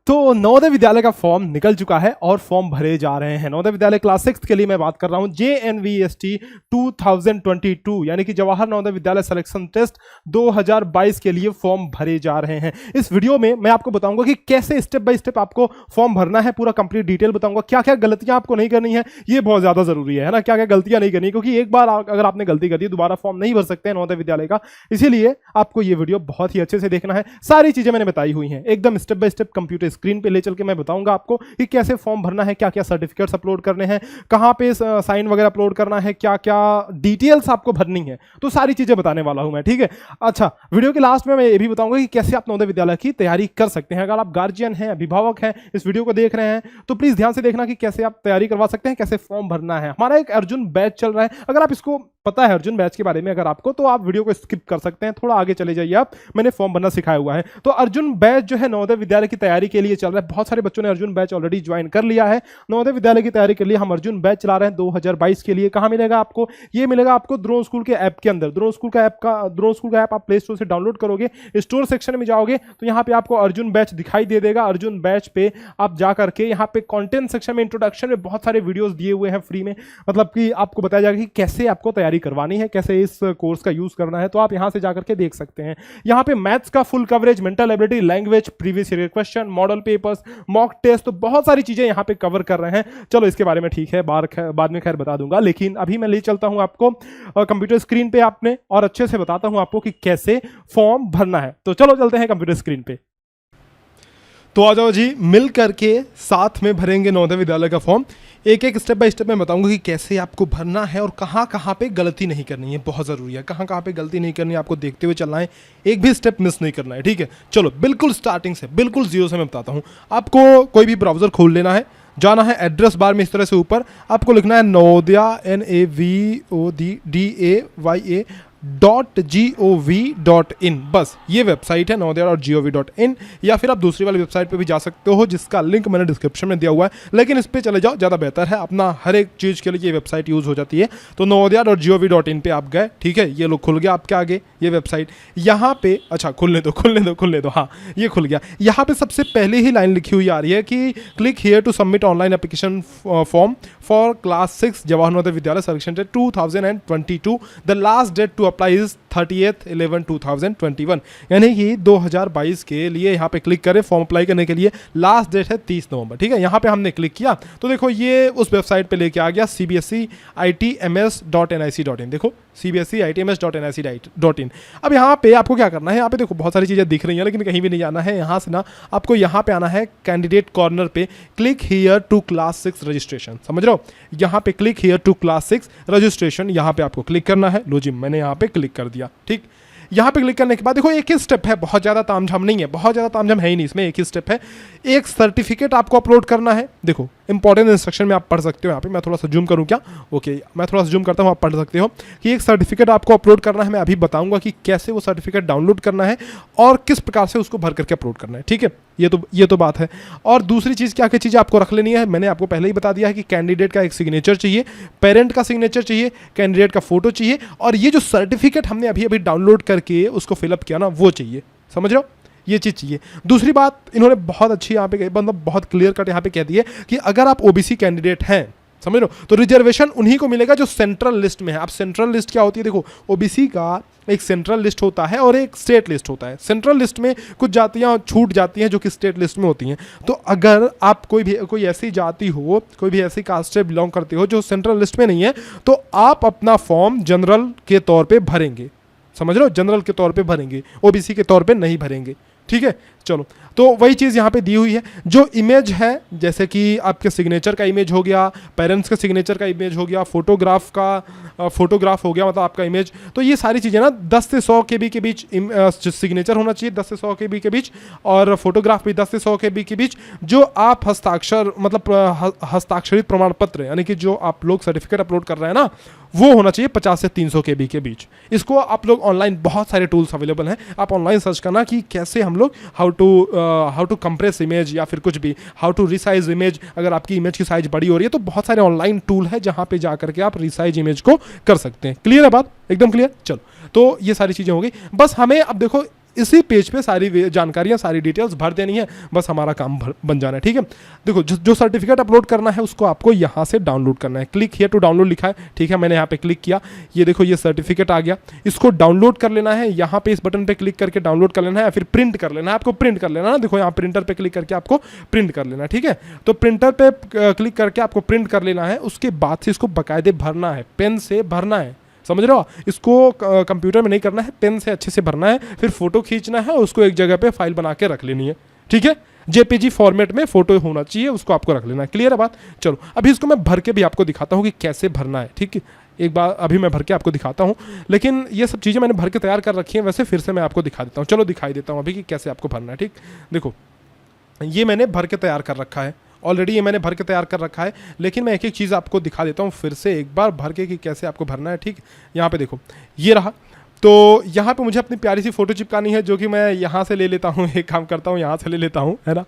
तो नवोदय विद्यालय का फॉर्म निकल चुका है और फॉर्म भरे जा रहे हैं। नवोदय विद्यालय क्लास 6 के लिए मैं बात कर रहा हूं JNVST 2022 यानी कि जवाहर नवोदय विद्यालय सिलेक्शन टेस्ट 2022 के लिए फॉर्म भरे जा रहे हैं। इस वीडियो में मैं आपको बताऊंगा कि कैसे स्टेप बाय स्टेप आपको फॉर्म भरना है, पूरा कंप्लीट डिटेल बताऊंगा। क्या क्या गलतियां आपको नहीं करनी है, ये बहुत ज्यादा जरूरी है ना। क्या क्या गलतियां नहीं करनी, क्योंकि एक बार अगर आपने गलती कर दी दोबारा फॉर्म नहीं भर सकते हैं नवोदय विद्यालय का। इसीलिए आपको ये वीडियो बहुत ही अच्छे से देखना है। सारी चीजें मैंने बताई हुई हैं एकदम step by step, computer screen पे ले चल के मैं बताऊंगा आपको कि कैसे फॉर्म भरना है, क्या क्या सर्टिफिकेट्स अपलोड करने हैं, कहां पे साइन वगैरह अपलोड करना है, क्या क्या डिटेल्स आपको भरनी है, तो सारी चीजें बताने वाला हूं मैं, ठीक है। अच्छा, वीडियो के लास्ट में मैं ये भी बताऊंगा कि कैसे आप नवोदय विद्यालय की तैयारी कर सकते हैं। अगर आप गार्जियन हैं, अभिभावक हैं, इस वीडियो को देख रहे हैं तो प्लीज ध्यान से देखना कि कैसे आप तैयारी करवा सकते हैं, कैसे फॉर्म भरना है। हमारा एक अर्जुन बैच चल रहा है, अगर आप इसको पता है अर्जुन बैच के बारे में अगर आपको, तो आप वीडियो को स्किप कर सकते हैं, थोड़ा आगे चले जाइए आप, मैंने फॉर्म भरना सिखाया हुआ है। तो अर्जुन बैच जो है नवोदय विद्यालय की तैयारी के लिए चल रहा है। बहुत सारे बच्चों ने अर्जुन बैच ऑलरेडी ज्वाइन कर लिया है। नवोदय विद्यालय की तैयारी के लिए हम अर्जुन बैच चला रहे हैं 2022 के लिए। कहां मिलेगा आपको? ये मिलेगा आपको द्रोण स्कूल के ऐप के अंदर। द्रोण स्कूल का ऐप आप प्ले स्टोर से डाउनलोड करोगे, स्टोर सेक्शन में जाओगे तो यहां पे आपको अर्जुन बैच दिखाई दे देगा। अर्जुन बैच पे आप जा करके यहां पे कंटेंट सेक्शन में, इंट्रोडक्शन में बहुत सारे वीडियोस दिए हुए हैं फ्री में, मतलब कि आपको बताया जाएगा कि कैसे आपको तैयारी करवानी है, कैसे इस कोर्स का यूज करना है। तो आप यहां से जाकर के देख सकते हैं। यहां पे मैथ्स का full coverage, mental ability, language, previous year question, model papers, mock test, तो बहुत सारी चीजें यहां पे कवर कर रहे हैं। चलो इसके बारे में ठीक है बाद में खैर बता दूंगा, लेकिन अभी मैं ले चलता हूं आपको कंप्यूटर स्क्रीन पे आपने, और अच्छे से बताता हूं आपको कि कैसे फॉर्म भरना है। तो चलो चलते हैं कंप्यूटर स्क्रीन पे। तो आ जाओ जी, मिल करके साथ में भरेंगे नवोदय विद्यालय का फॉर्म। एक एक स्टेप बाय स्टेप मैं बताऊंगा कि कैसे आपको भरना है और कहाँ कहाँ पे गलती नहीं करनी है। बहुत ज़रूरी है, कहाँ कहाँ पे गलती नहीं करनी है, आपको देखते हुए चलना है, एक भी स्टेप मिस नहीं करना है, ठीक है। चलो बिल्कुल स्टार्टिंग से, बिल्कुल जीरो से मैं बताता हूँ। आपको कोई भी ब्राउज़र खोल लेना है, जाना है एड्रेस बार में, इस तरह से ऊपर आपको लिखना है नवोदया NAVODA.gov.in। बस ये वेबसाइट है नवोदया.gov.in, या फिर आप दूसरी वाली वेबसाइट पे भी जा सकते हो जिसका लिंक मैंने डिस्क्रिप्शन में दिया हुआ है, लेकिन इस पे चले जाओ, ज़्यादा बेहतर है। अपना हर एक चीज़ के लिए ये वेबसाइट यूज़ हो जाती है। तो नवोदया.gov.in पे आप गए, ठीक है, ये लोग खुल गया आपके आगे ये वेबसाइट। यहाँ पे अच्छा खुलने दो, हाँ ये खुल गया। यहाँ पे सबसे पहले ही लाइन लिखी हुई आ रही है कि click here to submit online application form for class 6 Jawahar Navodaya Vidyalaya selection test 2022। The last date to apply is 30/11/2021, यानी कि 2022 के लिए यहाँ पे क्लिक करें। फॉर्म अप्लाई करने के लिए लास्ट डेट है 30 नवंबर, ठीक है। यहाँ पे हमने क्लिक किया तो देखो ये उस वेबसाइट पे लेके आ गया, cbseitms.nic.in। देखो cbseitms.nic.in। अब यहाँ पे आपको क्या करना है, यहाँ पे देखो बहुत सारी चीज़ें दिख रही हैं, लेकिन कहीं भी नहीं जाना है। यहाँ से ना आपको यहाँ पे आना है कैंडिडेट कॉर्नर पे, click here to class 6 registration, समझ रहे हो। यहाँ पे click here to class 6 registration, यहाँ पे आपको क्लिक करना है। लो जी, मैंने यहाँ पे क्लिक कर दिया, ठीक। यहाँ पे क्लिक करने के बाद देखो एक ही स्टेप है, बहुत ज़्यादा तामझाम नहीं है, बहुत ज़्यादा तामझाम है ही नहीं इसमें, एक ही स्टेप है। एक सर्टिफिकेट आपको अपलोड करना है। देखो इंपॉर्टेंट इंस्ट्रक्शन में आप पढ़ सकते हो। यहाँ पे मैं थोड़ा सा जूम करूँ क्या? ओके, मैं थोड़ा सा जूम करता हूँ, आप पढ़ सकते हो कि एक सर्टिफिकेट आपको अपलोड करना है। मैं अभी बताऊंगा कि कैसे वो सर्टिफिकेट डाउनलोड करना है और किस प्रकार से उसको भर करके अपलोड करना है, ठीक है। ये तो बात है। और दूसरी चीज़ क्या क्या चीज़ें आपको रख लेनी है, मैंने आपको पहले ही बता दिया है कि कैंडिडेट का एक सिग्नेचर चाहिए, पेरेंट का सिग्नेचर चाहिए, कैंडिडेट का फोटो चाहिए, और ये जो सर्टिफिकेट हमने अभी अभी डाउनलोड करके उसको फिलअप किया ना, वो चाहिए, समझ रहे हो, ये चीज़ चाहिए। दूसरी बात इन्होंने बहुत अच्छी यहाँ पे मतलब बहुत क्लियर कट यहाँ पे कह दी है कि अगर आप ओबीसी कैंडिडेट हैं, समझ लो, तो रिजर्वेशन उन्हीं को मिलेगा जो सेंट्रल लिस्ट में है। अब सेंट्रल लिस्ट क्या होती है? देखो ओबीसी का एक सेंट्रल लिस्ट होता है और एक स्टेट लिस्ट होता है। सेंट्रल लिस्ट में कुछ जातियां छूट जाती हैं जो कि स्टेट लिस्ट में होती हैं। तो अगर आप कोई ऐसी जाति हो, कोई भी ऐसी कास्ट से बिलोंग करते हो जो सेंट्रल लिस्ट में नहीं है, तो आप अपना फॉर्म जनरल के तौर पे भरेंगे, समझ लो, जनरल के तौर पे भरेंगे, ओबीसी के तौर पे नहीं भरेंगे, ठीक है। चलो, तो वही चीज़ यहाँ पे दी हुई है। जो इमेज है, जैसे कि आपके सिग्नेचर का इमेज हो गया, पेरेंट्स के सिग्नेचर का इमेज हो गया, फोटोग्राफ हो गया, मतलब आपका इमेज, तो ये सारी चीज़ें ना 10 से 100 KB के बीच सिग्नेचर होना चाहिए, 10 से 100 KB के बीच, और फोटोग्राफ भी 10 से 100 KB के बीच। जो आप हस्ताक्षरित प्रमाण पत्र, यानी कि जो आप लोग सर्टिफिकेट अपलोड कर रहे हैं ना, वो होना चाहिए 50 से 300 KB के बीच। इसको आप लोग ऑनलाइन, बहुत सारे टूल्स अवेलेबल हैं, आप ऑनलाइन सर्च करना कि कैसे हम लोग हाउ टू कंप्रेस इमेज, या फिर कुछ भी हाउ टू रिसाइज इमेज। अगर आपकी इमेज की साइज बड़ी हो रही है तो बहुत सारे ऑनलाइन टूल है जहां पे जा करके आप रिसाइज इमेज को कर सकते हैं। क्लियर है बात? एकदम क्लियर। चलो, तो ये सारी चीज़ें हो गई। बस हमें अब देखो इसी पेज पे सारी जानकारियाँ, सारी डिटेल्स भर देनी है, बस हमारा काम बन जाना है। ठीक है, देखो जो सर्टिफिकेट अपलोड करना है उसको आपको यहाँ से डाउनलोड करना है। क्लिक हियर टू डाउनलोड लिखा है, ठीक है, मैंने यहाँ पे क्लिक किया, ये देखो ये सर्टिफिकेट आ गया, इसको डाउनलोड कर लेना है। यहाँ पे इस बटन पे क्लिक करके डाउनलोड कर लेना है, या फिर प्रिंट कर लेना है। आपको प्रिंट कर लेना ना, देखो यहाँ प्रिंटर पे क्लिक करके आपको प्रिंट कर लेना है। ठीक है, तो प्रिंटर पे क्लिक करके आपको प्रिंट कर लेना है। उसके बाद से इसको बाकायदे भरना है, पेन से भरना है, समझ रहे हो? इसको कंप्यूटर में नहीं करना है, पेन से अच्छे से भरना है, फिर फोटो खींचना है और उसको एक जगह पे फाइल बना के रख लेनी है। ठीक है, जेपीजी फॉर्मेट में फोटो होना चाहिए, उसको आपको रख लेना है। क्लियर है बात? चलो अभी इसको मैं भर के भी आपको दिखाता हूँ कि कैसे भरना है। ठीक है, एक बार अभी मैं भर के आपको दिखाता हूँ, लेकिन ये सब चीज़ें मैंने भर के तैयार कर रखी हैं, वैसे फिर से मैं आपको दिखा देता हूँ। चलो दिखाई देता हूँ अभी कि कैसे आपको भरना है। ठीक, देखो ये मैंने भर के तैयार कर रखा है ऑलरेडी, ये मैंने भर के तैयार कर रखा है, लेकिन मैं एक एक चीज़ आपको दिखा देता हूँ फिर से एक बार भर के कि कैसे आपको भरना है। ठीक, यहाँ पे देखो ये रहा, तो यहाँ पे मुझे अपनी प्यारी सी फोटो चिपकानी है, जो कि मैं यहाँ से ले लेता हूँ, एक काम करता हूँ यहाँ से ले लेता हूँ, है ना।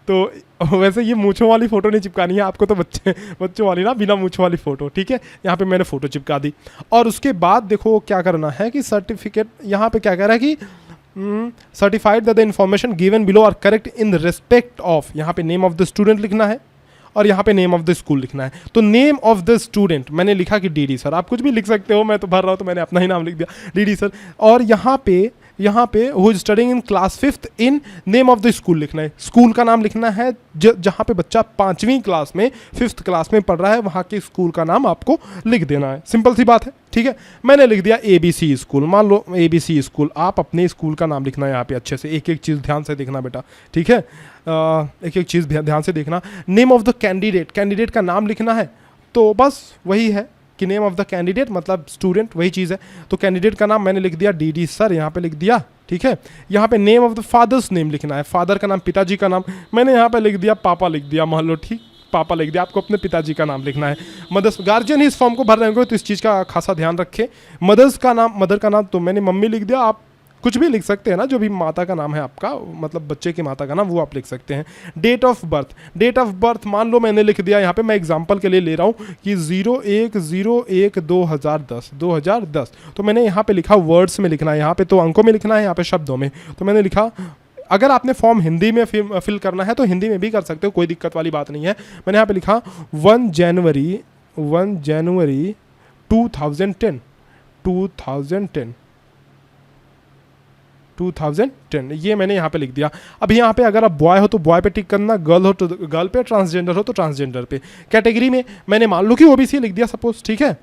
तो वैसे ये मूँछों वाली फ़ोटो नहीं चिपकानी है आपको, तो बच्चों वाली ना, बिना मूँछों वाली फ़ोटो। ठीक है, यहाँ पे मैंने फ़ोटो चिपका दी, और उसके बाद देखो क्या करना है कि सर्टिफिकेट, यहाँ पे क्या कह रहा है कि certified that the information given below are correct in respect of, यहाँ पे नेम ऑफ द स्टूडेंट लिखना है और यहाँ पे नेम ऑफ द स्कूल लिखना है। तो नेम ऑफ द स्टूडेंट मैंने लिखा कि डीडी सर, आप कुछ भी लिख सकते हो, मैं तो भर रहा हूँ तो मैंने अपना ही नाम लिख दिया डीडी सर। और यहाँ पे who is studying in class 5th in, name of the school लिखना है, स्कूल का नाम लिखना है, जहाँ पे बच्चा 5वीं क्लास में 5th क्लास में पढ़ रहा है वहाँ के स्कूल का नाम आपको लिख देना है। सिंपल सी बात है। ठीक है, मैंने लिख दिया ABC स्कूल, मान लो ABC स्कूल। आप अपने स्कूल का नाम लिखना है यहाँ पे अच्छे से, एक एक चीज़ ध्यान से देखना बेटा। ठीक है, एक एक चीज़ ध्यान से देखना। Name of the candidate, candidate का नाम लिखना है, तो बस वही है कि नेम ऑफ द कैंडिडेट मतलब स्टूडेंट, वही चीज़ है। तो कैंडिडेट का नाम मैंने लिख दिया डीडी सर, यहाँ पे लिख दिया। ठीक है, यहाँ पे name of the father's name लिखना है, फादर का नाम, पिताजी का नाम मैंने यहाँ पे लिख दिया पापा लिख दिया, मान लो। ठीक, पापा लिख दिया, आपको अपने पिताजी का नाम लिखना है। मदर्स, गार्जियन ही इस फॉर्म को भर रहे होंगे तो इस चीज़ का खासा ध्यान रखें। मदर का नाम तो मैंने मम्मी लिख दिया, आप कुछ भी लिख सकते हैं ना, जो भी माता का नाम है आपका, मतलब बच्चे की माता का नाम, वो आप लिख सकते हैं। डेट ऑफ बर्थ मान लो मैंने लिख दिया, यहाँ पे मैं एग्जांपल के लिए ले रहा हूँ कि 01/01/2010 तो मैंने यहाँ पे लिखा, वर्ड्स में लिखना है, यहाँ पे तो अंकों में लिखना है, यहाँ पे शब्दों में, तो मैंने लिखा। अगर आपने फॉर्म हिंदी में फिल करना है तो हिंदी में भी कर सकते हो, कोई दिक्कत वाली बात नहीं है। मैंने यहाँ पे लिखा 1 जनवरी 2010 ये मैंने यहाँ पे लिख दिया। अब यहाँ पे अगर आप बॉय हो तो बॉय पे टिक करना, गर्ल हो तो गर्ल पे, ट्रांसजेंडर हो तो ट्रांसजेंडर पे। कैटेगरी में मैंने मान लो कि ओबीसी लिख दिया सपोज, ठीक है,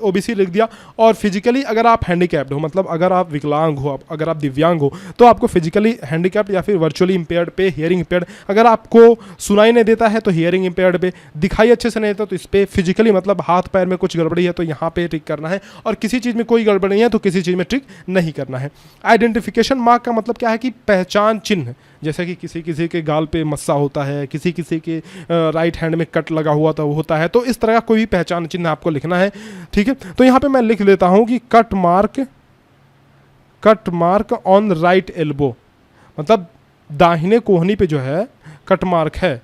ओबीसी लिख दिया। और फिजिकली अगर आप हैंडीकैप्ड हो, मतलब अगर आप विकलांग हो, अगर आप दिव्यांग हो, तो आपको फिजिकली हैंडीकैप्ड या फिर वर्चुअली इम्पेयर्ड पे, हियरिंग इम्पेयर्ड। अगर आपको सुनाई नहीं देता है तो हियरिंग इम्पेयर्ड पे, दिखाई अच्छे से नहीं देता तो इस पर, फिजिकली मतलब हाथ पैर में कुछ गड़बड़ी है तो यहाँ पे टिक करना है, और किसी चीज़ में कोई गड़बड़ी नहीं है तो किसी चीज़ में टिक नहीं करना है। आइडेंटिफिकेशन मार्क का मतलब क्या है कि पहचान चिन्ह, जैसे कि किसी के गाल पे मस्सा होता है, किसी के राइट हैंड में कट लगा हुआ होता है, तो इस तरह का कोई भी पहचान चिन्ह आपको लिखना है। ठीक है, तो यहाँ पे मैं लिख लेता हूँ कि cut mark on right elbow, मतलब दाहिने कोहनी पे जो है कट मार्क है,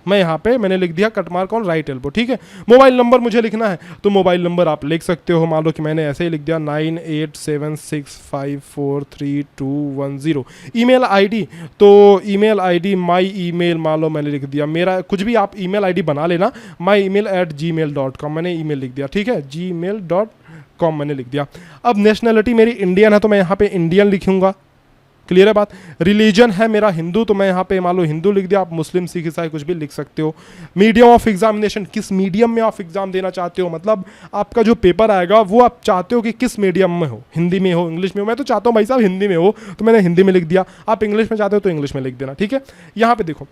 मैं यहाँ पे मैंने लिख दिया cut mark on right elbow. ठीक है, मोबाइल नंबर मुझे लिखना है तो मोबाइल नंबर आप लिख सकते हो, मान लो कि मैंने ऐसे ही लिख दिया 9876543210। ईमेल आईडी, तो ईमेल आईडी माई ईमेल मान लो मैंने लिख दिया, मेरा कुछ भी आप ईमेल आईडी बना लेना, myemail@gmail.com मैंने ईमेल लिख दिया। ठीक है, gmail.com मैंने लिख दिया। अब नेशनलिटी मेरी इंडियन है तो मैं यहाँ पे इंडियन लिखूंगा, क्लियर है बात। रिलीजन है मेरा हिंदू तो मैं यहाँ पे मान लो हिंदू लिख दिया, आप मुस्लिम सिख ईसाई कुछ भी लिख सकते हो। मीडियम ऑफ एग्जामिनेशन, किस मीडियम में आप एग्जाम देना चाहते हो, मतलब आपका जो पेपर आएगा वो आप चाहते हो कि किस मीडियम में हो, हिंदी में हो, इंग्लिश में हो। मैं तो चाहता हूँ भाई साहब हिंदी में हो तो मैंने हिंदी में लिख दिया, आप इंग्लिश में चाहते हो तो इंग्लिश में लिख देना। ठीक है, यहाँ पे देखो,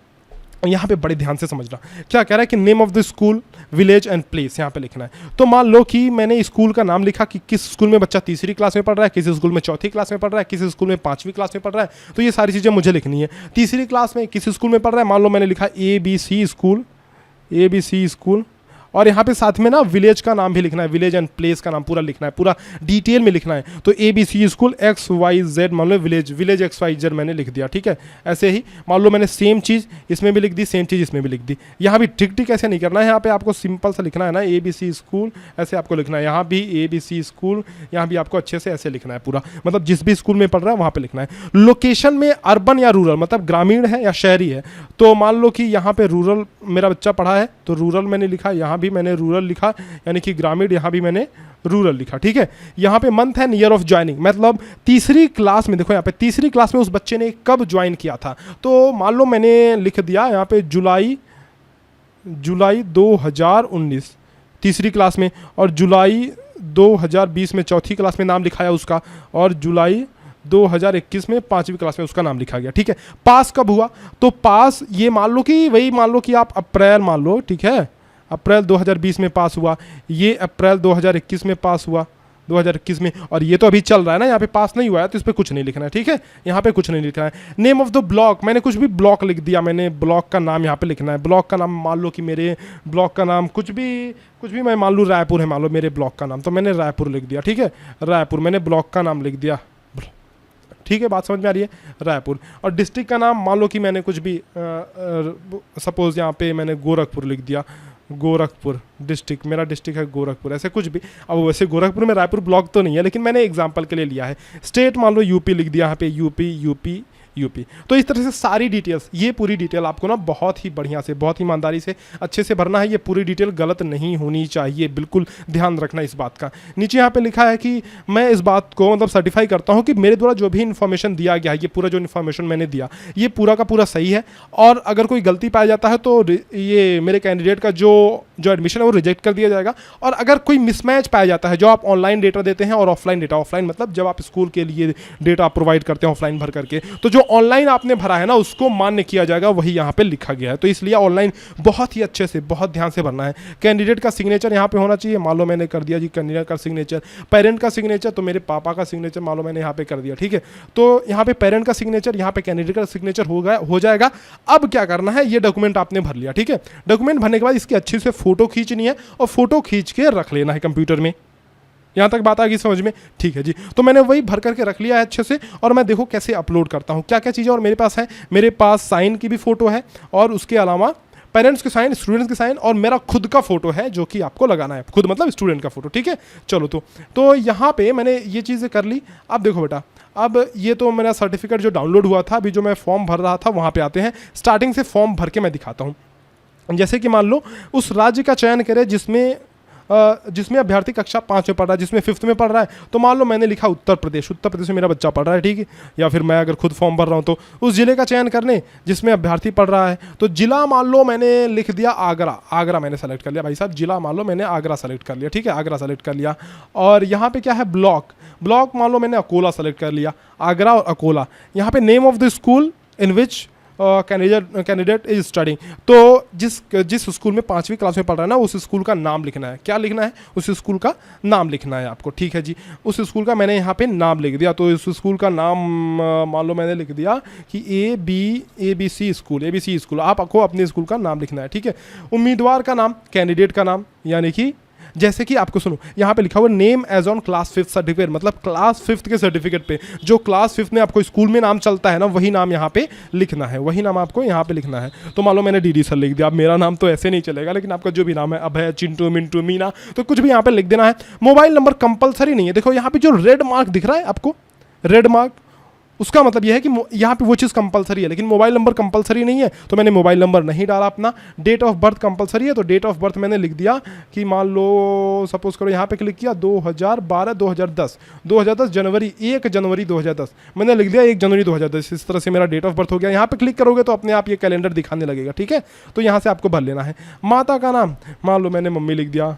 यहाँ पे बड़े ध्यान से समझना क्या कह रहा है कि name of the school, village and place यहाँ पे लिखना है। तो मान लो कि मैंने स्कूल का नाम लिखा कि किस स्कूल में बच्चा तीसरी क्लास में पढ़ रहा है, किसी स्कूल में चौथी क्लास में पढ़ रहा है, किसी स्कूल में 5वीं क्लास में पढ़ रहा है, तो ये सारी चीज़ें मुझे लिखनी है। तीसरी क्लास में किस स्कूल में पढ़ रहा है, मान लो मैंने लिखा ABC स्कूल, और यहाँ पे साथ में ना विलेज का नाम भी लिखना है, विलेज एंड प्लेस का नाम पूरा लिखना है, पूरा डिटेल में लिखना है। तो ABC स्कूल XYZ, मान लो विलेज XYZ मैंने लिख दिया, ठीक है। ऐसे ही मान लो मैंने सेम चीज़ इसमें भी लिख दी, सेम चीज़ इसमें भी लिख दी। यहाँ भी टिक ऐसे नहीं करना है, यहाँ पे आपको सिंपल सा लिखना है ना, ABC स्कूल ऐसे आपको लिखना है। यहाँ भी ABC स्कूल, यहाँ भी आपको अच्छे से ऐसे लिखना है पूरा, मतलब जिस भी स्कूल में पढ़ रहा है वहाँ पे लिखना है। लोकेशन में अर्बन या रूरल, मतलब ग्रामीण है या शहरी है। तो मान लो कि यहाँ पे रूरल मेरा बच्चा पढ़ा है तो रूरल मैंने लिखा, यहाँ भी मैंने रूरल लिखा, यानी कि ग्रामीण, यहाँ भी मैंने रूरल लिखा, ठीक है। यहाँ पे month and year of joining, मतलब तीसरी क्लास में, देखो यहाँ पे तीसरी क्लास में उस बच्चे ने कब ज्वाइन किया था। तो मान लो मैंने लिख दिया यहाँ पे जुलाई 2019 तीसरी क्लास में, और जुलाई 2020 में चौथी क्लास में नाम लिखाया उसका, और जुलाई 2021 में पांचवी क्लास में उसका नाम लिखा गया, ठीक है। पास कब हुआ, तो पास ये मान लो कि वही मान लो कि आप अप्रैल मान लो, ठीक है, अप्रैल 2020 में पास हुआ, ये अप्रैल 2021 में पास हुआ, 2021 में, और ये तो अभी चल रहा है ना, यहाँ पे पास नहीं हुआ है तो इस पर कुछ नहीं लिखना है, ठीक है। यहाँ पे कुछ नहीं लिखना है। नेम ऑफ द ब्लॉक, मैंने कुछ भी ब्लॉक लिख दिया, मैंने ब्लॉक का नाम यहाँ पे लिखना है। ब्लॉक का नाम मान लो कि मेरे ब्लॉक का नाम कुछ भी मैं मान लूँ रायपुर है, मान लो मेरे ब्लॉक का नाम, तो मैंने रायपुर लिख दिया, ठीक है। रायपुर मैंने ब्लॉक का नाम लिख दिया, ठीक है, बात समझ में आ रही है, रायपुर। और डिस्ट्रिक्ट का नाम मान लो कि मैंने कुछ भी सपोज यहाँ पे मैंने गोरखपुर लिख दिया, गोरखपुर डिस्ट्रिक्ट, मेरा डिस्ट्रिक्ट है गोरखपुर, ऐसे कुछ भी। अब वैसे गोरखपुर में रायपुर ब्लॉक तो नहीं है, लेकिन मैंने एग्जांपल के लिए लिया है। स्टेट मान लो यूपी लिख दिया, यहाँ पे यूपी। तो इस तरह से सारी डिटेल्स, ये पूरी डिटेल आपको ना बहुत ही बढ़िया से, बहुत ईमानदारी से, अच्छे से भरना है। ये पूरी डिटेल गलत नहीं होनी चाहिए, बिल्कुल ध्यान रखना इस बात का। नीचे यहाँ पे लिखा है कि मैं इस बात को मतलब सर्टिफाई करता हूँ कि मेरे द्वारा जो भी इन्फॉर्मेशन दिया गया है, ये पूरा जो इन्फॉर्मेशन मैंने दिया, ये पूरा का पूरा सही है। और अगर कोई गलती पाया जाता है तो ये मेरे कैंडिडेट का जो एडमिशन है वो रिजेक्ट कर दिया जाएगा। और अगर कोई मिसमैच पाया जाता है, जो आप ऑनलाइन डेटा देते हैं और ऑफलाइन डेटा, ऑफलाइन मतलब जब आप स्कूल के लिए डेटा प्रोवाइड करते हैं ऑफलाइन भर करके, तो जो ऑनलाइन आपने भरा है ना उसको मान्य किया जाएगा, वही यहाँ पे लिखा गया है। तो इसलिए ऑनलाइन बहुत ही अच्छे से, बहुत ध्यान से भरना है। कैंडिडेट का सिग्नेचर यहाँ पे होना चाहिए, मान लो मैंने कर दिया जी कैंडिडेट का सिग्नेचर। पेरेंट का सिग्नेचर, तो मेरे पापा का सिग्नेचर मान लो मैंने यहाँ पे कर दिया, ठीक है। तो यहाँ पे पेरेंट का सिग्नेचर, यहाँ पे कैंडिडेट का सिग्नेचर हो जाएगा। अब क्या करना है, ये डॉक्यूमेंट आपने भर लिया, ठीक है। डॉक्यूमेंट भरने के बाद इसकी अच्छी से फोटो खींचनी है और फोटो खींच के रख लेना है कंप्यूटर में। यहाँ तक बात आ गई समझ में, ठीक है जी। तो मैंने वही भर करके रख लिया है अच्छे से, और मैं देखो कैसे अपलोड करता हूँ, क्या क्या चीज़ें और मेरे पास है। मेरे पास साइन की भी फ़ोटो है, और उसके अलावा पेरेंट्स के साइन, स्टूडेंट्स के साइन, और मेरा खुद का फोटो है जो कि आपको लगाना है, खुद मतलब स्टूडेंट का फोटो, ठीक है। चलो तो यहाँ पे मैंने ये चीज़ें कर ली। अब देखो बेटा, अब ये तो मेरा सर्टिफिकेट जो डाउनलोड हुआ था, अभी जो मैं फॉर्म भर रहा था वहाँ पे आते हैं। स्टार्टिंग से फॉर्म भर के मैं दिखाता हूँ। जैसे कि मान लो उस राज्य का चयन करें जिसमें अभ्यर्थी कक्षा 5 में पढ़ रहा है, जिसमें 5th में पढ़ रहा है। तो मान लो मैंने लिखा उत्तर प्रदेश में मेरा बच्चा पढ़ रहा है, ठीक है। या फिर मैं अगर खुद फॉर्म भर रहा हूँ तो उस जिले का चयन करने जिसमें अभ्यर्थी पढ़ रहा है। तो जिला मान लो मैंने लिख दिया आगरा मैंने सेलेक्ट कर लिया भाई साहब, जिला मान लो मैंने आगरा सेलेक्ट कर लिया, ठीक है, आगरा सेलेक्ट कर लिया। और यहाँ पे क्या है, ब्लॉक मान लो मैंने अकोला सेलेक्ट कर लिया, आगरा और अकोला। यहाँ पे name of the school in which candidate is studying, तो जिस स्कूल में 5वीं क्लास में पढ़ रहा है ना, उस स्कूल का नाम लिखना है। क्या लिखना है, उस स्कूल का नाम लिखना है आपको, ठीक है जी। उस स्कूल का मैंने यहाँ पे नाम लिख दिया। तो उस स्कूल का नाम मान लो मैंने लिख दिया कि ABC स्कूल। आपको अपने स्कूल का नाम लिखना है, ठीक है। उम्मीदवार का नाम, कैंडिडेट का नाम, यानी कि जैसे कि आपको सुनो यहाँ पे लिखा हुआ name as on class 5 certificate, मतलब क्लास 5 के सर्टिफिकेट पे जो क्लास 5 में आपको स्कूल में नाम चलता है ना, वही नाम यहाँ पे लिखना है, वही नाम आपको यहाँ पे लिखना है। तो मान लो मैंने DD सर लिख दिया। अब मेरा नाम तो ऐसे नहीं चलेगा, लेकिन आपका जो भी नाम है, अभय, चिंटू, मिंटू, मीना, तो कुछ भी यहाँ पे लिख देना है। मोबाइल नंबर कंपलसरी नहीं है। देखो यहाँ पे जो रेड मार्क दिख रहा है आपको, रेड मार्क, उसका मतलब यह है कि यहाँ पे वो चीज़ कंपलसरी है, लेकिन मोबाइल नंबर कंपलसरी नहीं है। तो मैंने मोबाइल नंबर नहीं डाला अपना। डेट ऑफ बर्थ कंपलसरी है, तो डेट ऑफ बर्थ मैंने लिख दिया कि मान लो सपोज करो यहाँ पे क्लिक किया 2012 जनवरी 1 जनवरी 2010 मैंने लिख दिया 1 जनवरी 2010। इस तरह से मेरा डेट ऑफ बर्थ हो गया। यहाँ पे क्लिक करोगे तो अपने आप ये कैलेंडर दिखाने लगेगा, ठीक है। तो यहाँ से आपको भर लेना है। माता का नाम मान लो मैंने मम्मी लिख दिया,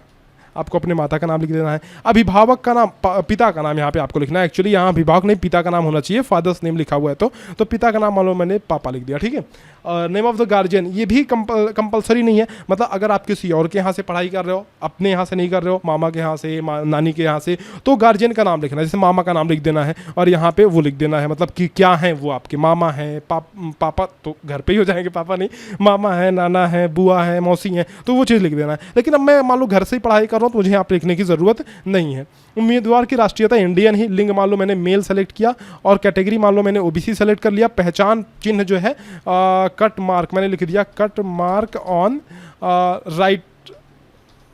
आपको अपने माता का नाम लिख देना है। अभिभावक का नाम, पिता का नाम यहाँ पे आपको लिखना है। एक्चुअली यहाँ अभिभावक नहीं, पिता का नाम होना चाहिए, फादर्स नेम लिखा हुआ है तो पिता का नाम मान लो मैंने पापा लिख दिया, ठीक है। नेम ऑफ द गार्जियन ये भी कंपलसरी नहीं है, मतलब अगर आप किसी और के यहाँ से पढ़ाई कर रहे हो, अपने यहाँ से नहीं कर रहे हो, मामा के यहाँ से, नानी के यहाँ से, तो गार्जियन का नाम लिखना है। जैसे मामा का नाम लिख देना है और यहाँ पे वो लिख देना है, मतलब कि क्या है वो आपके मामा हैं, पापा तो घर पे ही हो जाएंगे, पापा नहीं, मामा है, नाना है, बुआ है, मौसी है, तो वो चीज़ लिख देना है। लेकिन अब मैं मान लो घर से ही पढ़ाई कर रहा हूँ तो मुझे यहाँ पे लिखने की ज़रूरत नहीं है। उम्मीदवार की राष्ट्रीयता इंडियन ही, लिंग मान लो मैंने मेल सेलेक्ट किया और कैटेगरी मान लो मैंने ओबीसी सेलेक्ट कर लिया। पहचान चिन्ह जो है कट मार्क मैंने लिख दिया, cut mark on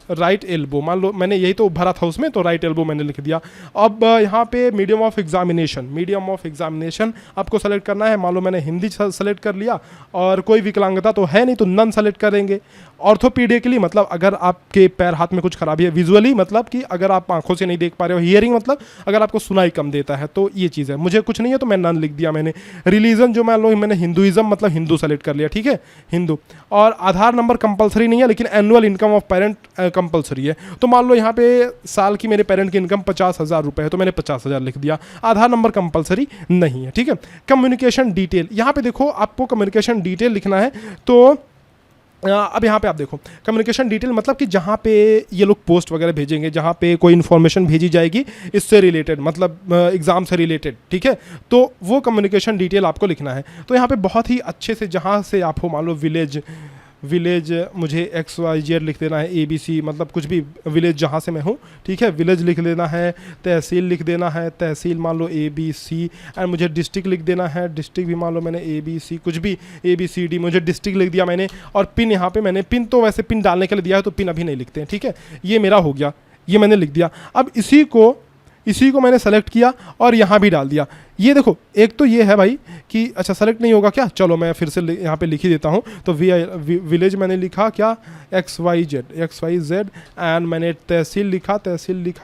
right elbow, मान लो मैंने यही तो भरा था उसमें, तो राइट एल्बो मैंने लिख दिया। अब यहाँ पे मीडियम ऑफ एग्जामिनेशन आपको सेलेक्ट करना है। मान लो मैंने हिंदी सेलेक्ट कर लिया और कोई विकलांगता तो है नहीं तो नन सेलेक्ट करेंगे। ऑर्थोपीडिकली मतलब अगर आपके पैर हाथ में कुछ खराबी है। विजुअली मतलब कि अगर आप आंखों से नहीं देख पा रहे हो। हियरिंग मतलब अगर आपको सुनाई कम देता है, तो ये चीज़ है। मुझे कुछ नहीं है तो मैं नन लिख दिया मैंने। रिलीजन जो मान लो मैंने हिंदुइज्म मतलब हिंदू सेलेक्ट कर लिया, ठीक है, हिंदू। और आधार नंबर कंपलसरी नहीं है, लेकिन annual income of parent compulsory है। तो मान लो यहाँ पे साल की मेरे पेरेंट की इनकम 50,000 रुपये है तो मैंने 50,000 लिख दिया। आधार नंबर कंपलसरी नहीं है, ठीक है। कम्युनिकेशन डिटेल, यहाँ पे देखो आपको कम्युनिकेशन डिटेल लिखना है। तो अब यहाँ पे आप देखो कम्युनिकेशन डिटेल मतलब कि जहाँ पे ये लोग पोस्ट वगैरह भेजेंगे, जहाँ पे कोई इन्फॉर्मेशन भेजी जाएगी इससे रिलेटेड, मतलब एग्ज़ाम से रिलेटेड, ठीक है, तो वो कम्युनिकेशन डिटेल आपको लिखना है। तो यहाँ पे बहुत ही अच्छे से जहाँ से आप हो, मान लो विलेज मुझे XYZ लिख देना है, ABC मतलब कुछ भी विलेज जहाँ से मैं हूँ, ठीक है, विलेज लिख देना है। तहसील लिख देना है, तहसील मान लो ABC। एंड मुझे डिस्ट्रिक्ट लिख देना है, डिस्ट्रिक्ट भी मान लो मैंने ABC, कुछ भी ABCD, मुझे डिस्ट्रिक्ट लिख दिया मैंने। और पिन यहाँ पे मैंने, पिन तो वैसे पिन डालने के लिए दिया है तो पिन अभी नहीं लिखते हैं, ठीक है, ये मेरा हो गया, ये मैंने लिख दिया। अब इसी को मैंने सेलेक्ट किया और यहाँ भी डाल दिया। ये देखो एक तो ये है भाई कि अच्छा सेलेक्ट नहीं होगा क्या, चलो मैं फिर से यहाँ पे लिख ही देता हूँ। तो विलेज मैंने लिखा क्या, XYZ एंड मैंने तहसील लिखा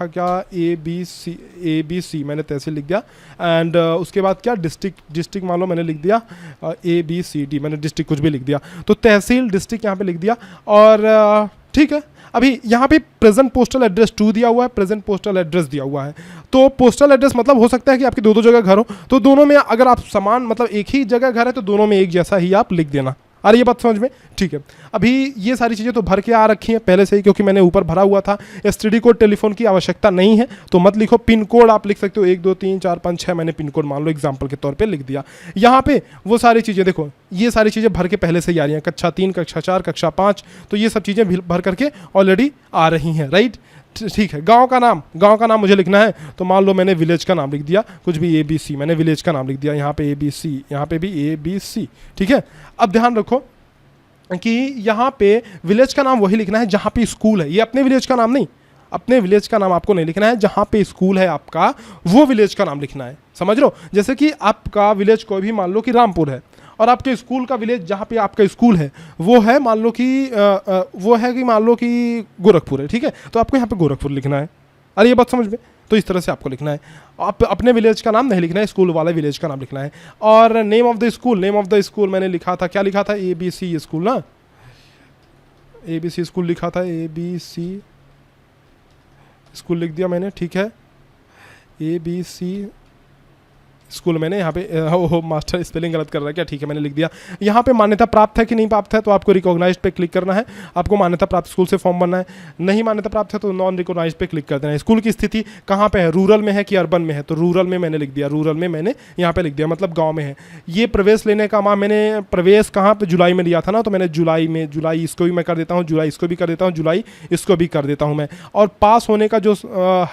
क्या, ABC मैंने तहसील लिख दिया। एंड उसके बाद क्या, डिस्ट्रिक्ट मान लो मैंने लिख दिया ABCD, मैंने डिस्ट्रिक्ट कुछ भी लिख दिया। तो तहसील डिस्ट्रिक्ट यहाँ पे लिख दिया। और ठीक है, अभी यहाँ पे प्रेजेंट पोस्टल एड्रेस 2 दिया हुआ है, प्रेजेंट पोस्टल एड्रेस दिया हुआ है। तो पोस्टल एड्रेस मतलब हो सकता है कि आपकी दो जगह घर हो, तो दोनों में अगर आप समान मतलब एक ही जगह घर है तो दोनों में एक जैसा ही आप लिख देना। अरे ये बात समझ में, ठीक है। अभी ये सारी चीज़ें तो भर के आ रखी हैं पहले से ही, क्योंकि मैंने ऊपर भरा हुआ था। STD कोड टेलीफोन की आवश्यकता नहीं है तो मत लिखो। पिन कोड आप लिख सकते हो 1 2 3 4 5 6, मैंने पिन कोड मान लो एग्जाम्पल के तौर पे लिख दिया। यहाँ पे वो सारी चीज़ें देखो, ये सारी चीज़ें भर के पहले से ही आ रही हैं, कक्षा 3 कक्षा 4 कक्षा 5, तो ये सब चीज़ें भर करके ऑलरेडी आ रही हैं, राइट, ठीक है। गांव का नाम मुझे लिखना है, तो मान लो मैंने विलेज का नाम लिख दिया, कुछ भी ABC, मैंने विलेज का नाम लिख दिया, यहाँ पे ABC, यहाँ पे भी ABC, ठीक है। अब ध्यान रखो कि यहाँ पे विलेज का नाम वही लिखना है जहाँ पे स्कूल है। ये अपने विलेज का नाम नहीं, अपने विलेज का नाम आपको नहीं लिखना है, जहाँ पे स्कूल है आपका वो विलेज का नाम लिखना है, समझ लो। जैसे कि आपका विलेज कोई भी मान लो कि रामपुर है और आपके स्कूल का विलेज जहाँ पे आपका स्कूल है वो है मान लो कि गोरखपुर है, ठीक है, तो आपको यहाँ पे गोरखपुर लिखना है। अरे ये बात समझ में, तो इस तरह से आपको लिखना है। आप अपने विलेज का नाम नहीं लिखना है, स्कूल वाले विलेज का नाम लिखना है। और नेम ऑफ द स्कूल मैंने लिखा था, क्या लिखा था, ABC स्कूल ना, ABC स्कूल लिखा था, ABC स्कूल लिख दिया मैंने, ठीक है। ABC स्कूल मैंने यहाँ पे मास्टर स्पेलिंग गलत कर रहा है क्या, ठीक है, मैंने लिख दिया। यहाँ पे मान्यता प्राप्त है कि नहीं प्राप्त है, तो आपको रिकॉग्नाइज्ड पे क्लिक करना है। आपको मान्यता प्राप्त स्कूल से फॉर्म भरना है। नहीं मान्यता प्राप्त है तो नॉन रिकॉग्नाइज्ड पे क्लिक कर देना है। स्कूल की स्थिति कहाँ पे है, रूरल में है कि अर्बन में है, तो रूरल में मैंने लिख दिया, रूरल में मैंने यहाँ पे लिख दिया, मतलब गाँव में है। ये प्रवेश लेने का माह मैंने प्रवेश कहाँ पे जुलाई में लिया था ना, तो मैंने जुलाई इसको भी मैं कर देता हूँ, जुलाई इसको भी कर देता हूँ, जुलाई इसको भी कर देता हूँ मैं। और पास होने का जो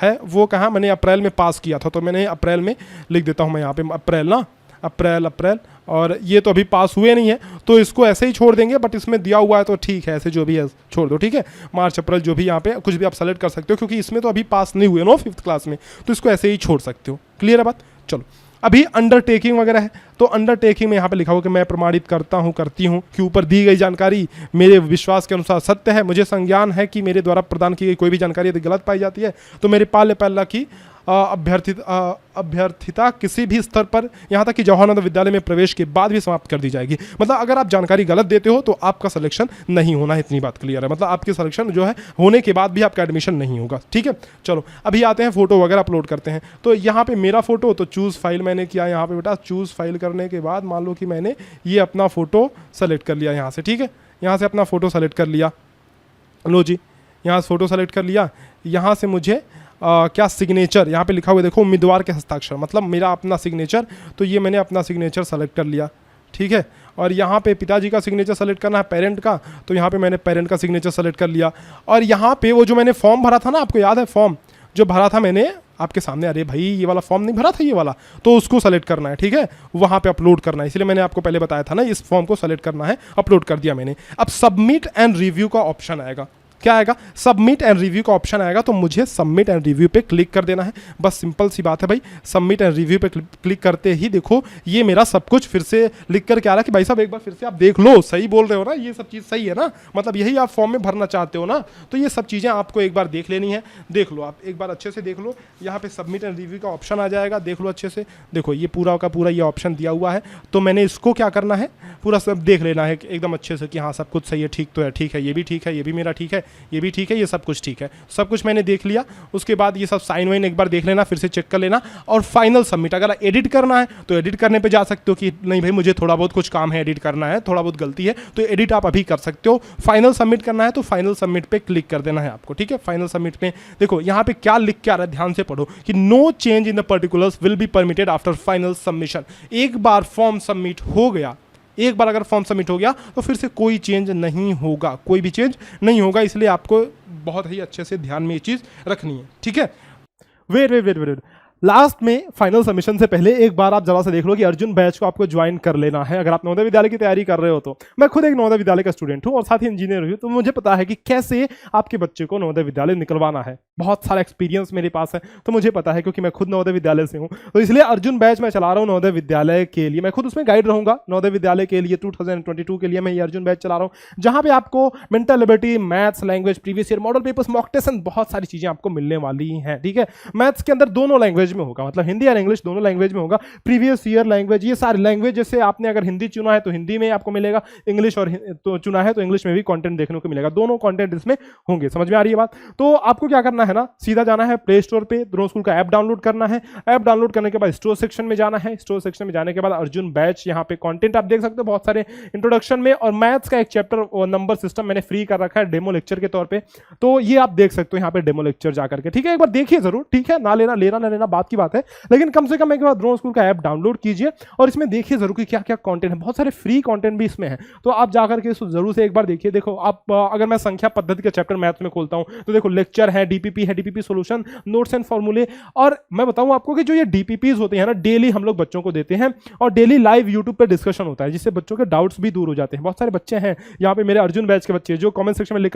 है वो कहाँ, मैंने अप्रैल में पास किया था तो मैंने अप्रैल में लिख देता हूँ मैं यहाँ पे, अप्रैल ना, अप्रैल। और ये तो अभी पास हुए नहीं है तो इसको ऐसे ही छोड़ देंगे, बट इसमें दिया हुआ है तो ठीक है, ऐसे जो भी है छोड़ दो, ठीक है। मार्च अप्रैल जो भी यहाँ पे कुछ भी आप सेलेक्ट कर सकते हो, क्योंकि इसमें तो अभी पास नहीं हुए नो 5th क्लास में, तो इसको ऐसे ही छोड़ सकते हो। क्लियर है बात, चलो। अभी अंडरटेकिंग वगैरह है, तो अंडरटेकिंग में यहाँ पे लिखा हुआ कि मैं प्रमाणित करता हूँ, करती हूँ कि ऊपर दी गई जानकारी मेरे विश्वास के अनुसार सत्य है। मुझे संज्ञान है कि मेरे द्वारा प्रदान की गई कोई भी जानकारी यदि गलत पाई जाती है तो मेरे पाल्य पल्ला की अभ्यर्थिता किसी भी स्तर पर, यहाँ तक कि जवाहर नवोदय विद्यालय में प्रवेश के बाद भी समाप्त कर दी जाएगी। मतलब अगर आप जानकारी गलत देते हो तो आपका सिलेक्शन नहीं होना है, इतनी बात क्लियर है। मतलब आपकी सिलेक्शन जो है होने के बाद भी आपका एडमिशन नहीं होगा, ठीक है। चलो अभी आते हैं फोटो वगैरह अपलोड करते हैं। तो यहाँ पे मेरा फोटो, तो चूज़ फाइल मैंने किया यहाँ पे बेटा। चूज़ फाइल करने के बाद मान लो कि मैंने ये अपना फ़ोटो सेलेक्ट कर लिया यहाँ से, ठीक है। यहाँ से अपना फ़ोटो सेलेक्ट कर लिया, लो जी, यहाँ से फ़ोटो सेलेक्ट कर लिया। यहाँ से मुझे क्या सिग्नेचर यहाँ पे लिखा हुआ देखो, उम्मीदवार के हस्ताक्षर, मतलब मेरा अपना सिग्नेचर। तो ये मैंने अपना सिग्नेचर सेलेक्ट कर लिया, ठीक है। और यहाँ पे पिताजी का सिग्नेचर सेलेक्ट करना है, पेरेंट का, तो यहाँ पे मैंने पेरेंट का सिग्नेचर सेलेक्ट कर लिया। और यहाँ पे वो जो मैंने फॉर्म भरा था ना, आपको याद है फॉर्म जो भरा था मैंने आपके सामने, अरे भाई ये वाला फॉर्म नहीं भरा था ये वाला, तो उसको सेलेक्ट करना है, ठीक है। वहाँ पे अपलोड करना है, इसलिए मैंने आपको पहले बताया था ना, इस फॉर्म को सेलेक्ट करना है, अपलोड कर दिया मैंने। अब सबमिट एंड रिव्यू का ऑप्शन आएगा, क्या आएगा, सबमिट एंड रिव्यू का ऑप्शन आएगा। तो मुझे सबमिट एंड रिव्यू पे क्लिक कर देना है, बस सिंपल सी बात है भाई। सबमिट एंड रिव्यू पे क्लिक करते ही देखो ये मेरा सब कुछ फिर से लिख कर क्या रहा कि भाई साहब एक बार फिर से आप देख लो, सही बोल रहे हो ना, ये सब चीज़ सही है ना, मतलब यही आप फॉर्म में भरना चाहते हो ना, तो ये सब चीज़ें आपको एक बार देख लेनी है। देख लो आप एक बार अच्छे से देख लो, यहाँ पे सबमिट एंड रिव्यू का ऑप्शन आ जाएगा, देख लो अच्छे से। देखो ये पूरा का पूरा ये ऑप्शन दिया हुआ है, तो मैंने इसको क्या करना है, पूरा सब देख लेना है एकदम अच्छे से कि हाँ सब कुछ सही है, ठीक तो है, ठीक है, ये भी ठीक है, ये भी मेरा ठीक है, ये भी ठीक है, ये सब कुछ ठीक है, सब कुछ मैंने देख लिया। उसके बाद ये सब साइन वाइन एक बार देख लेना, फिर से चेक कर लेना और फाइनल सबमिट। अगर एडिट करना है तो एडिट करने पे जा सकते हो कि नहीं भाई मुझे थोड़ा बहुत कुछ काम है, एडिट करना है, थोड़ा बहुत गलती है, तो एडिट आप अभी कर सकते हो। फाइनल सबमिट करना है तो फाइनल सबमिट पे क्लिक कर देना है आपको, ठीक है। फाइनल सबमिट पे देखो यहाँ पे क्या लिख के आ रहा है, ध्यान से पढ़ो कि no change in the particulars will be permitted after final submission. एक बार फॉर्म सबमिट हो गया, एक बार अगर फॉर्म सबमिट हो गया तो फिर से कोई चेंज नहीं होगा, कोई भी चेंज नहीं होगा, इसलिए आपको बहुत ही अच्छे से ध्यान में ये चीज़ रखनी है, ठीक है। Wait wait wait wait, last में फाइनल सबमिशन से पहले एक बार आप जरा से देख लो कि अर्जुन बैच को आपको ज्वाइन कर लेना है अगर आप नवोदय विद्यालय की तैयारी कर रहे हो तो। मैं खुद एक नवोदय विद्यालय का स्टूडेंट हूं और साथ ही इंजीनियर हूं, तो मुझे पता है कि कैसे आपके बच्चे को नवोदय विद्यालय निकलवाना है। बहुत सारा एक्सपीरियंस मेरे पास है, तो मुझे पता है क्योंकि मैं खुद नवोदय विद्यालय से हूँ। तो इसलिए अर्जुन बैच मैं चला रहा हूँ नवोदय विद्यालय के लिए, मैं खुद उसमें गाइड रहूंगा। नवोदय विद्यालय के लिए 2022 के लिए मैं ये अर्जुन बैच चला रहा हूँ, जहाँ पे आपको mental ability, maths, language, previous year model papers, mock test and बहुत सारी चीजें आपको मिलने वाली हैं, ठीक है। मैथ्स के अंदर दोनों लैंग्वेज में होगा, मतलब हिंदी और इंग्लिश दोनों लैंग्वेज में होगा। प्रीवियस ईयर लैंग्वेज, ये सारी लैंग्वेज, जैसे आपने अगर हिंदी चुना है तो हिंदी में आपको मिलेगा, इंग्लिश और तो चुना है तो इंग्लिश में भी कंटेंट देखने को मिलेगा, दोनों कंटेंट इसमें होंगे। समझ में आ रही है बात? तो आपको क्या करना है ना, सीधा जाना है प्ले स्टोर पे, द्रोण स्कूल का ऐप डाउनलोड करना है। ऐप डाउनलोड करने के बाद स्टोर सेक्शन में जाना है। स्टोर सेक्शन में जाने के बाद अर्जुन बैच, यहाँ पे कंटेंट आप देख सकते हो बहुत सारे इंट्रोडक्शन में, और मैथ्स का एक चैप्टर नंबर सिस्टम मैंने फ्री कर रखा है डेमो लेक्चर के तौर पे, तो ये आप देख सकते हो यहाँ पे डेमो लेक्चर जाकर के, ठीक है। एक बार देखिए जरूर, ठीक है, ना लेना लेना ना लेना बात की बात है, लेकिन कम से कम एक बार द्रोण स्कूल का ऐप डाउनलोड कीजिए और इसमें देखिए जरूर कि क्या क्या कंटेंट है। बहुत सारे फ्री कंटेंट भी इसमें है, तो आप जाकर के इसको जरूर से एक बार देखिए। देखो आप अगर मैं संख्या पद्धति के चैप्टर मैथ्स में खोलता हूं तो देखो लेक्चर है, डीपीपी है, डीपीपी सॉल्यूशन, नोट्स एंड फॉर्मूले। और मैं बताऊं आपको कि जो ये डीपीपीज होते हैं ना, डेली हम लोग बच्चों को देते हैं और डेली लाइव यूट्यूब पे डिस्कशन होता है, जिससे बच्चों के डाउट्स भी दूर हो जाते हैं। बहुत सारे बच्चे हैं यहाँ पे मेरे अर्जुन बैच के बच्चे जो कमेंट सेक्शन में लिख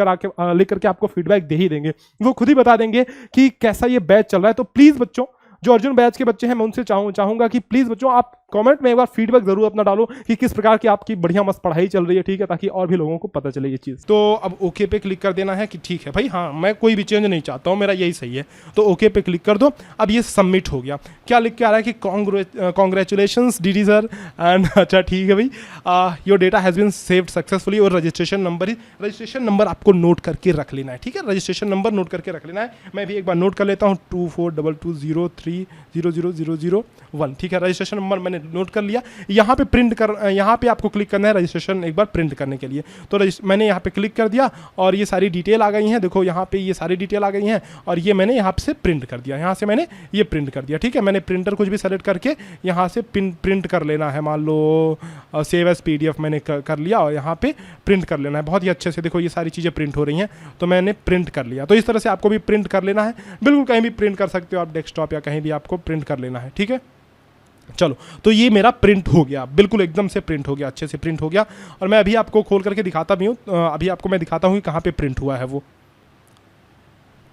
करके आपको फीडबैक दे ही देंगे, वो खुद ही बता देंगे कि कैसा ये बैच चल रहा है। तो प्लीज बच्चों, जो अर्जुन बैच के बच्चे हैं, मैं उनसे चाहूंगा कि प्लीज बच्चों आप कमेंट में एक बार फीडबैक जरूर अपना डालो कि किस प्रकार की आपकी बढ़िया मस्त पढ़ाई चल रही है, ठीक है, ताकि और भी लोगों को पता चले ये चीज़। तो अब ओके पे क्लिक कर देना है कि ठीक है भाई, हाँ मैं कोई भी चेंज नहीं चाहता हूँ, मेरा यही सही है, तो ओके पे क्लिक कर दो। अब ये सबमिट हो गया। क्या लिख के आ रहा है कि कॉन्ग्रेचुलेशंस डीडी सर एंड अच्छा ठीक है भाई, your data has been saved successfully, और रजिस्ट्रेशन नंबर आपको नोट करके रख लेना है, ठीक है, रजिस्ट्रेशन नंबर नोट करके रख लेना है। मैं भी एक बार नोट कर लेता हूँ, 2422030001, ठीक है, रजिस्ट्रेशन नंबर मैंने नोट कर लिया। यहाँ पे आपको क्लिक करना है रजिस्ट्रेशन एक बार प्रिंट करने के लिए, तो मैंने यहाँ पे क्लिक कर दिया और ये सारी डिटेल आ गई हैं। देखो यहाँ पे ये सारी डिटेल आ गई हैं और ये मैंने यहाँ से प्रिंट कर दिया, यहाँ से मैंने ये प्रिंट कर दिया, ठीक है। मैंने प्रिंटर कुछ भी सेलेक्ट करके यहाँ से प्रिंट कर लेना है, मान लो सेव एज PDF मैंने कर लिया और यहाँ पे प्रिंट कर लेना है बहुत ही अच्छे से। देखो ये सारी चीज़ें प्रिंट हो रही हैं, तो मैंने प्रिंट कर लिया। तो इस तरह से आपको भी प्रिंट कर लेना है, बिल्कुल कहीं भी प्रिंट कर सकते हो आप, डेस्कटॉप या कहीं भी आपको प्रिंट कर लेना है, ठीक है। चलो, तो ये मेरा प्रिंट हो गया, बिल्कुल एकदम से प्रिंट हो गया, अच्छे से प्रिंट हो गया। और मैं अभी आपको खोल करके दिखाता भी हूँ, अभी आपको मैं दिखाता हूँ कि कहाँ पे प्रिंट हुआ है वो।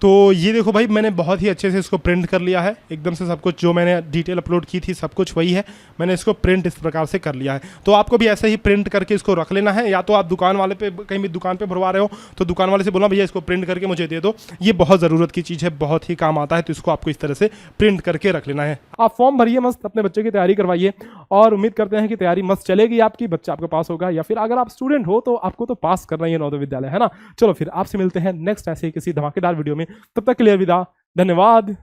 तो ये देखो भाई, मैंने बहुत ही अच्छे से इसको प्रिंट कर लिया है, एकदम से सब कुछ जो मैंने डिटेल अपलोड की थी सब कुछ वही है, मैंने इसको प्रिंट इस प्रकार से कर लिया है। तो आपको भी ऐसे ही प्रिंट करके इसको रख लेना है, या तो आप दुकान वाले पे कहीं भी दुकान पे भरवा रहे हो तो दुकान वाले से बोलना भैया इसको प्रिंट करके मुझे दे दो, ये बहुत ज़रूरत की चीज़ है, बहुत ही काम आता है, तो इसको आपको इस तरह से प्रिंट करके रख लेना है। आप फॉर्म भरिए मस्त, अपने बच्चे की तैयारी करवाइए और उम्मीद करते हैं कि तैयारी मस्त चलेगी आपकी, बच्चा आपका पास होगा, या फिर अगर आप स्टूडेंट हो तो आपको तो पास करना ही है नवोदय विद्यालय, है ना। चलो फिर आपसे मिलते हैं नेक्स्ट ऐसे ही किसी धमाकेदार वीडियो में, तब तक के लिए अलविदा, धन्यवाद।